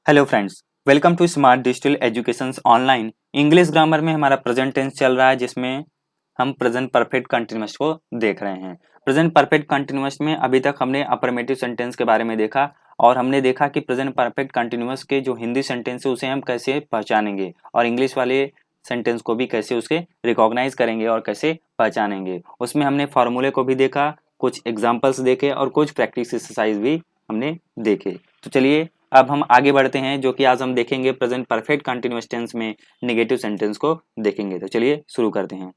Hello friends, welcome to smart digital education online. English grammar में हमारा present tense चल रहा है, जिसमें हम प्रेजेंट परफेक्ट कंटिन्यूअस को देख रहे हैं। प्रेजेंट परफेक्ट कंटिन्यूअस में अभी तक हमने अफर्मेटिव सेंटेंस के बारे में देखा और हमने देखा कि प्रेजेंट परफेक्ट कंटिन्यूअस के जो हिंदी सेंटेंस है उसे हम कैसे पहचानेंगे और इंग्लिश वाले सेंटेंस को भी कैसे उसके रिकॉग्नाइज करेंगे और कैसे पहचानेंगे। उसमें हमने फॉर्मूले को भी देखा, कुछ एग्जाम्पल्स देखे और कुछ प्रैक्टिस एक्सरसाइज भी हमने देखे। तो चलिए अब हम आगे बढ़ते हैं, जो कि आज हम देखेंगे प्रेजेंट परफेक्ट कंटिन्यूअस टेंस में नेगेटिव सेंटेंस को देखेंगे। तो चलिए शुरू करते हैं।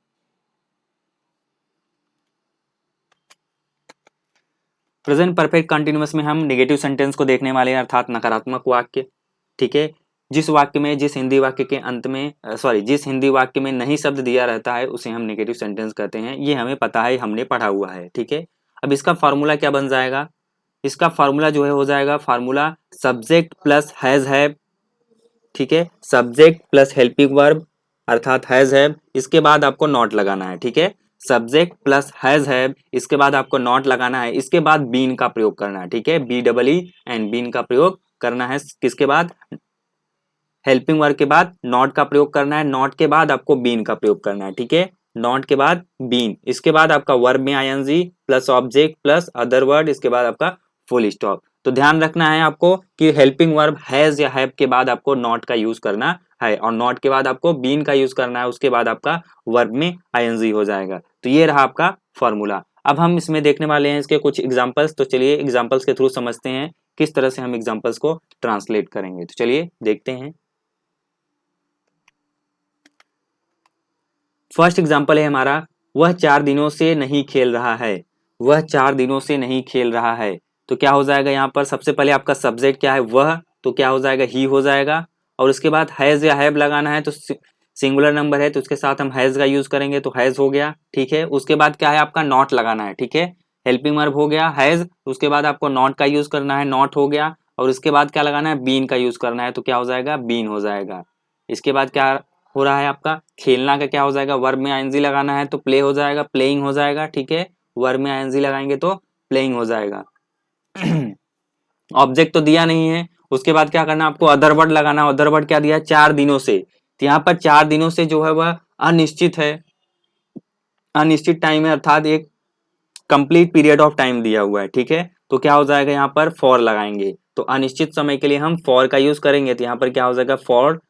प्रेजेंट परफेक्ट कंटिन्यूअस में हम नेगेटिव सेंटेंस को देखने वाले हैं, अर्थात नकारात्मक वाक्य। ठीक है, जिस वाक्य में जिस हिंदी वाक्य के अंत में जिस हिंदी वाक्य में नहीं शब्द दिया रहता है उसे हम नेगेटिव सेंटेंस कहते हैं। ये हमें पता है, हमने पढ़ा हुआ है। ठीक है, अब इसका फॉर्मूला क्या बन जाएगा? इसका फार्मूला जो है हो जाएगा formula subject plus has have. ठीक है, सब्जेक्ट प्लस हेल्पिंग वर्ब अर्थात हैज हैव, इसके बाद आपको नॉट लगाना है। ठीक है, सब्जेक्ट प्लस हैज हैव, इसके बाद आपको नॉट लगाना है, इसके बाद बीन का प्रयोग करना है। ठीक है, B double E and been का प्रयोग करना है। किसके बाद? हेल्पिंग वर्ब के बाद नॉट का प्रयोग करना है, नॉट के बाद आपको बीन का प्रयोग करना है। ठीक है, नॉट के बाद बीन, इसके बाद आपका वर्ब में ING plus object plus other word, इसके बाद आपका फुल स्टॉप। तो ध्यान रखना है आपको कि हेल्पिंग वर्ब हैज या हैव के बाद आपको नॉट का यूज करना है और नॉट के बाद आपको बीन का यूज करना है, उसके बाद आपका वर्ब में आईएनजी हो जाएगा। तो ये रहा आपका फॉर्मूला। अब हम इसमें देखने वाले हैं इसके कुछ एग्जांपल्स। तो चलिए एग्जांपल्स के थ्रू समझते हैं किस तरह से हम एग्जांपल्स को ट्रांसलेट करेंगे। तो चलिए देखते हैं। फर्स्ट एग्जाम्पल है हमारा, वह 4 दिनों से नहीं खेल रहा है। वह 4 दिनों से नहीं खेल रहा है। तो क्या हो जाएगा यहाँ पर? सबसे पहले आपका सब्जेक्ट क्या है? वह, तो क्या हो जाएगा? ही हो जाएगा। और उसके बाद हैज या हैव लगाना है, तो सिंगुलर नंबर है तो उसके साथ हम हैज का यूज करेंगे, तो हैज हो गया। ठीक है, उसके बाद क्या है? आपका नॉट लगाना है। ठीक है, हेल्पिंग वर्ब हो गया हैज, उसके बाद आपको नॉट का यूज करना है, नॉट हो गया। और उसके बाद क्या लगाना है? बीन का यूज करना है, तो क्या हो जाएगा? बीन हो जाएगा। इसके बाद क्या हो रहा है? आपका खेलना का क्या हो जाएगा? वर्ब में आईएनजी लगाना है तो प्ले हो जाएगा, प्लेइंग हो जाएगा। ठीक है, वर्ब में आईएनजी लगाएंगे तो प्लेइंग हो जाएगा। ऑब्जेक्ट तो दिया नहीं है, उसके बाद क्या करना? आपको अदर वर्ड लगाना। अदर वर्ड क्या दिया है? 4 दिनों से। तो यहाँ पर 4 दिनों से जो है वह अनिश्चित है, अनिश्चित टाइम है, अर्थात एक कंप्लीट पीरियड ऑफ टाइम दिया हुआ है। ठीक है, तो क्या हो जाएगा? यहाँ पर फॉर लगाएंगे, तो अनिश्चित समय के लिए हम फॉर का यूज करेंगे। तो यहाँ पर क्या हो जाएगा? फॉर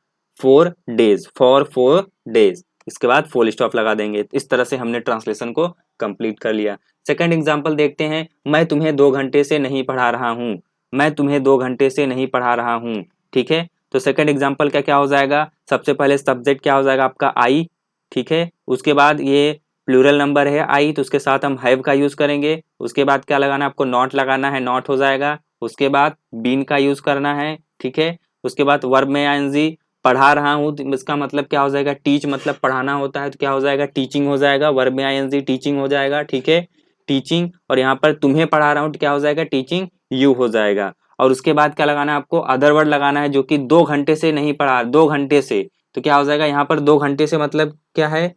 4 डेज, फॉर 4 डेज, इसके बाद फुल स्टॉप लगा देंगे। इस तरह से हमने ट्रांसलेशन को कंप्लीट कर लिया। सेकंड एग्जांपल देखते हैं, मैं तुम्हें 2 घंटे से नहीं पढ़ा रहा हूँ। मैं तुम्हें 2 घंटे से नहीं पढ़ा रहा हूँ। ठीक है, तो सेकंड एग्जांपल का क्या हो जाएगा? सबसे पहले सब्जेक्ट क्या हो जाएगा? आपका आई। ठीक है, उसके बाद ये प्लूरल नंबर है आई, तो उसके साथ हम हैव का यूज करेंगे। उसके बाद क्या लगाना है? आपको नॉट लगाना है, नॉट हो जाएगा। उसके बाद बीन का यूज करना है। ठीक है, उसके बाद वर्ब में आईएनजी, पढ़ा रहा हूँ तो इसका मतलब क्या हो जाएगा? टीच, मतलब पढ़ाना होता है, तो क्या हो जाएगा? टीचिंग हो जाएगा। वर्ब में आईएनजी टीचिंग हो जाएगा। ठीक है, टीचिंग। और यहाँ पर तुम्हें पढ़ा रहा हूँ तो क्या हो जाएगा? टीचिंग यू हो जाएगा। और उसके बाद क्या लगाना है? आपको अदर वर्ड लगाना है, जो कि 2 घंटे से नहीं पढ़ा, 2 घंटे से। तो क्या हो जाएगा? यहाँ पर 2 घंटे से मतलब क्या है?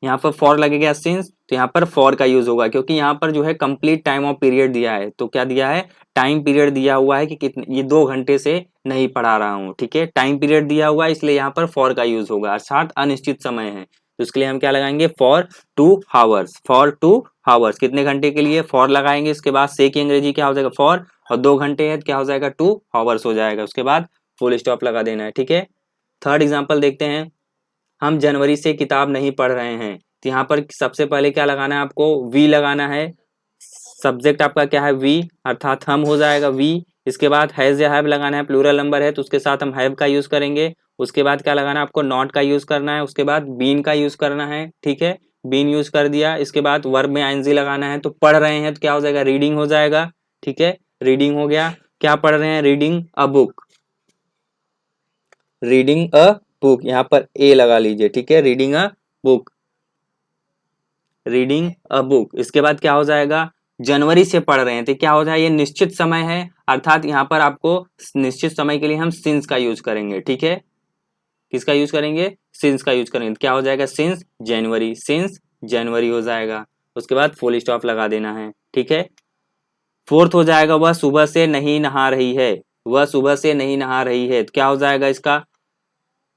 यहाँ पर फॉर लगेगा सिंस, तो यहाँ पर फॉर का यूज होगा, क्योंकि यहाँ पर जो है कंप्लीट टाइम ऑफ पीरियड दिया है। तो क्या दिया है? टाइम पीरियड दिया हुआ है कि कितने, ये 2 घंटे से नहीं पढ़ा रहा हूँ। ठीक है, टाइम पीरियड दिया हुआ है, इसलिए यहाँ पर फॉर का यूज होगा, अर्थात अनिश्चित समय है। तो इसके लिए हम क्या लगाएंगे? For 2 hours. फॉर 2 हावर्स, कितने घंटे के लिए? फॉर लगाएंगे। इसके बाद से की अंग्रेजी क्या हो जाएगा? फॉर, और 2 घंटे है तो क्या हो जाएगा? 2 हावर्स हो जाएगा। उसके बाद फुल स्टॉप लगा देना है। ठीक है, थर्ड एग्जाम्पल देखते हैं, हम जनवरी से किताब नहीं पढ़ रहे हैं। तो यहाँ पर सबसे पहले क्या लगाना है? आपको वी लगाना है। सब्जेक्ट आपका क्या है? वी, अर्थात हम हो जाएगा वी। इसके बाद हैज या हैव लगाना है, प्लूरल नंबर है तो उसके साथ हम हैव का यूज करेंगे। उसके बाद क्या लगाना है? आपको नॉट का यूज करना है, उसके बाद बीन का यूज करना है। ठीक है, बीन यूज कर दिया। इसके बाद वर्ब में आईएनजी लगाना है, तो पढ़ रहे हैं तो क्या हो जाएगा? रीडिंग हो जाएगा। ठीक है, रीडिंग हो गया। क्या पढ़ रहे हैं? Reading a book, reading a book, यहाँ पर ए लगा लीजिए। ठीक है, reading a book, reading a book. इसके बाद क्या हो जाएगा? जनवरी से पढ़ रहे हैं तो क्या हो जाए? ये निश्चित समय है, अर्थात यहाँ पर आपको निश्चित समय के लिए हम सिंस का यूज करेंगे। ठीक है, किसका यूज करेंगे? सिंस का यूज करेंगे। तो क्या हो जाएगा? सिंस जनवरी, सिंस जनवरी हो जाएगा। उसके बाद फुल स्टॉप लगा देना है। ठीक है, फोर्थ हो जाएगा, वह सुबह से नहीं नहा रही है। वह सुबह से नहीं नहा रही है। तो क्या हो जाएगा इसका,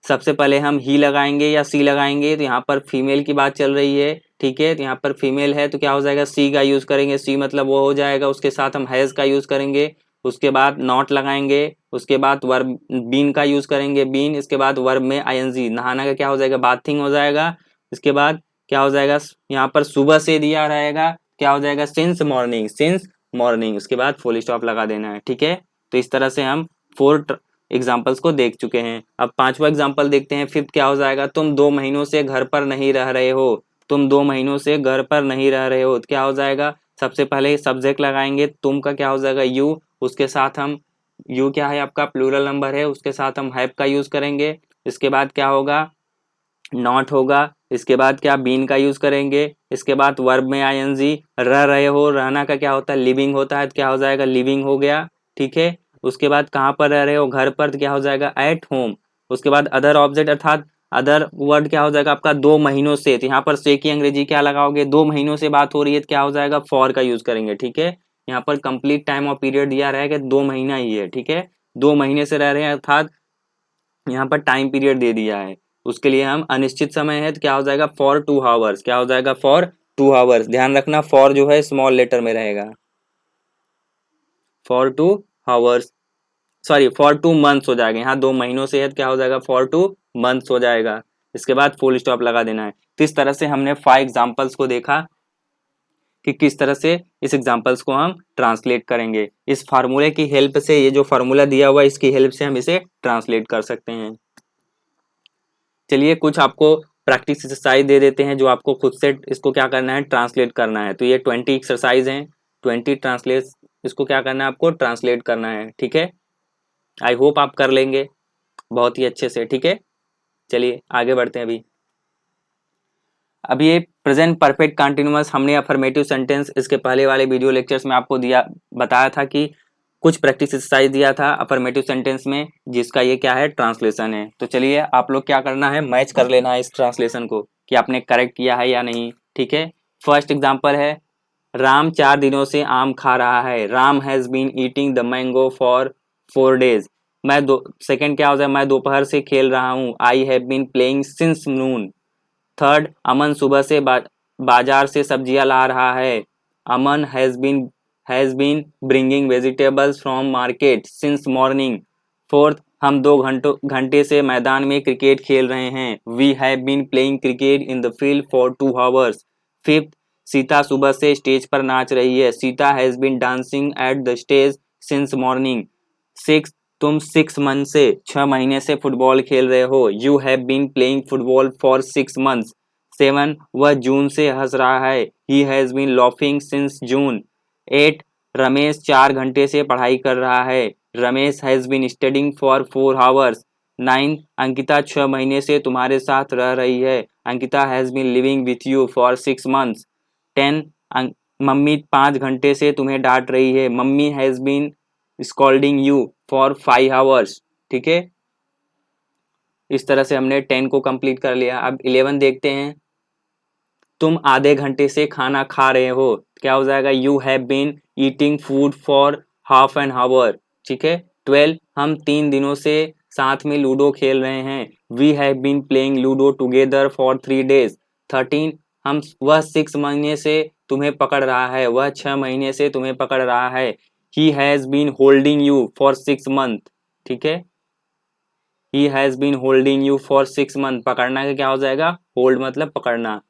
सबसे पहले हम ही लगाएंगे या सी लगाएंगे, तो यहाँ पर फीमेल की बात चल रही है, ठीक है। तो यहाँ पर फीमेल है तो क्या हो जाएगा, सी का यूज करेंगे, सी मतलब वो हो जाएगा। उसके साथ हम हैज का यूज करेंगे, उसके बाद नॉट लगाएंगे, उसके बाद वर्ब बीन का यूज करेंगे, बीन। इसके बाद वर्ब में आईएनजी, नहाना का क्या हो जाएगा, बाथिंग हो जाएगा। इसके बाद क्या हो जाएगा, यहाँ पर सुबह से दिया रहेगा, क्या हो जाएगा, सिंस मॉर्निंग, सिंस मॉर्निंग। उसके बाद फुल स्टॉप लगा देना है, ठीक है। तो इस तरह से हम 4 एग्जाम्पल्स को देख चुके हैं। अब 5वां एग्जाम्पल देखते हैं। फिफ्थ क्या हो जाएगा, तुम 2 महीनों से घर पर नहीं रह रहे हो। तुम 2 महीनों से घर पर नहीं रह रहे हो, तो क्या हो जाएगा, सबसे पहले सब्जेक्ट लगाएंगे, तुम का क्या हो जाएगा, यू। उसके साथ हम, यू क्या है आपका, प्लूरल नंबर है, उसके साथ हम हैव का यूज करेंगे। इसके बाद क्या होगा, नॉट होगा। इसके बाद क्या, बीन का यूज करेंगे। इसके बाद वर्ब में आईएनजी, रह रहे हो, रहना का क्या होता है, लिविंग होता है, तो क्या हो जाएगा, लिविंग हो गया, ठीक है। उसके बाद कहाँ पर रह रहे हो, घर पर, तो क्या हो जाएगा, एट होम। उसके बाद अदर ऑब्जेक्ट अर्थात अदर वर्ड क्या हो जाएगा आपका, 2 महीनों से। तो यहाँ पर से की अंग्रेजी क्या लगाओगे, 2 महीनों से बात हो रही है तो क्या हो जाएगा, फॉर का यूज करेंगे, ठीक है। यहाँ पर कंप्लीट टाइम और पीरियड दिया रहेगा 2 महीना ही है, ठीक है। 2 महीने से रह रहे हैं अर्थात यहाँ पर टाइम पीरियड दे दिया है। उसके लिए हम अनिश्चित समय है तो क्या हो जाएगा, फॉर 2 आवर्स, क्या हो जाएगा, फॉर 2 आवर्स। ध्यान रखना फॉर जो है स्मॉल लेटर में रहेगा, for 2 hours, sorry for 2 months हो जाएगा। यहाँ 2 महीनों से है तो क्या हो जाएगा, फॉर 2 मंथ्स हो जाएगा। इसके बाद फुल स्टॉप लगा देना है। तो इस तरह से हमने 5 एग्जाम्पल्स को देखा कि किस तरह से इस एग्जाम्पल्स को हम ट्रांसलेट करेंगे। इस फार्मूले की हेल्प से, ये जो फार्मूला दिया हुआ है इसकी हेल्प से हम इसे ट्रांसलेट कर सकते हैं। चलिए कुछ आपको प्रैक्टिस एक्सरसाइज दे देते हैं जो आपको खुद से इसको क्या करना है, ट्रांसलेट करना है। तो ये 20 एक्सरसाइज हैं, 20 ट्रांसलेट, इसको क्या करना है, आपको ट्रांसलेट करना है, ठीक है। आई होप आप कर लेंगे बहुत ही अच्छे से, ठीक है। चलिए आगे बढ़ते हैं। अभी ये प्रेजेंट परफेक्ट कंटिन्यूअस हमने अफर्मेटिव सेंटेंस इसके पहले वाले वीडियो लेक्चर्स में आपको दिया, बताया था कि कुछ प्रैक्टिस एक्सरसाइज दिया था अफर्मेटिव सेंटेंस में, जिसका ये क्या है, ट्रांसलेशन है। तो चलिए आप लोग क्या करना है, मैच कर लेना है इस ट्रांसलेशन को कि आपने करेक्ट किया है या नहीं, ठीक है। फर्स्ट एग्जाम्पल है, राम 4 दिनों से आम खा रहा है। Ram has been eating the mango for 4 days। मैं दो, सेकंड क्या हो जाए, मैं दोपहर से खेल रहा हूँ। I have been playing since noon. Third, Aman सुबह से बाजार से सब्जियां ला रहा है। Aman has been bringing vegetables from market since morning. Fourth, हम 2 घंटे से मैदान में क्रिकेट खेल रहे हैं। We have been playing cricket in the field for 2 hours। Fifth, Sita सुबह से स्टेज पर नाच रही है। Sita has been dancing at the stage since morning. Six, तुम 6 मंथ से 6 महीने से फुटबॉल खेल रहे हो। You have been playing football for 6 months। Seven, वह जून से हंस रहा है। He has been laughing since June. Eight, Ramesh 4 घंटे से पढ़ाई कर रहा है। Ramesh has been studying for 4 hours। Nine, Ankita 6 महीने से तुम्हारे साथ रह रही है। Ankita has been living with you for 6 months। 10, mummy 5 घंटे से तुम्हें डांट रही है। Mummy has been scolding you for 5 hours, ठीक है। इस तरह से हमने 10 को कंप्लीट कर लिया। अब 11 देखते हैं, तुम आधे घंटे से खाना खा रहे हो। क्या हो जाएगा, you have been eating food for half an hour, ठीक है। 12, हम 3 दिनों से साथ में लूडो खेल रहे हैं। We have been playing ludo together for 3 days। 13, वह 6 महीने से तुम्हें पकड़ रहा है। वह 6 महीने से तुम्हें पकड़ रहा है। He has been holding you for 6 month, ठीक है। He has been holding you for 6 month, पकड़ना का क्या हो जाएगा, होल्ड मतलब पकड़ना।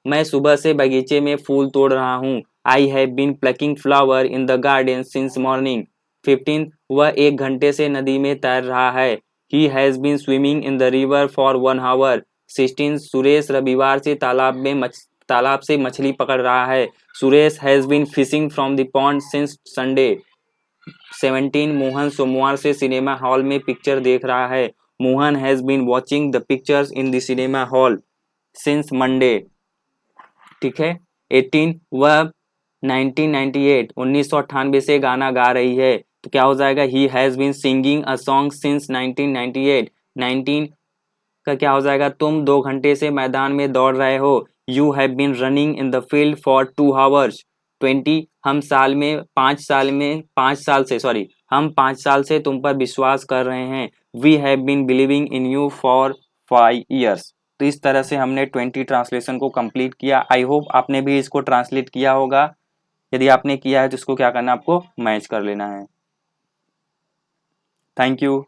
मैं सुबह से बगीचे में फूल तोड़ रहा हूँ। I have been plucking flower in the garden since morning. 15, वह 1 घंटे से नदी में तैर रहा है। He has been swimming in the river for 1 hour। 16, Suresh रविवार से तालाब से मछली पकड़ रहा है। Suresh has been fishing from the pond since Sunday. 17, Mohan सोमवार से सिनेमा हॉल में पिक्चर देख रहा है। Mohan has been watching the pictures in the cinema hall since Monday, ठीक है। 18, वह 1998 से गाना गा रही है। तो क्या हो जाएगा, he has been singing a song since 1998। 19 का क्या हो जाएगा, तुम 2 घंटे से मैदान में दौड़ रहे हो। You have been running in the field for 2 hours। 20, हम 5 साल से तुम पर विश्वास कर रहे हैं। We have been believing in you for 5 years। तो इस तरह से हमने 20 ट्रांसलेशन को कंप्लीट किया। आई होप आपने भी इसको ट्रांसलेट किया होगा। यदि आपने किया है तो इसको क्या करना है, आपको मैच कर लेना है। Thank you.